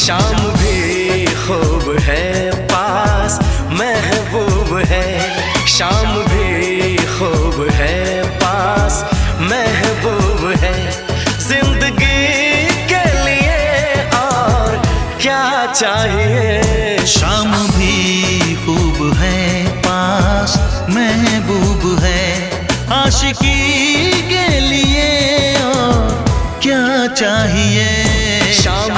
शाम भी खूब है पास महबूब है, शाम भी खूब है पास महबूब है। जिंदगी के लिए और क्या चाहिए। शाम भी खूब है पास महबूब है, आशिकी के लिए और क्या चाहिए। शाम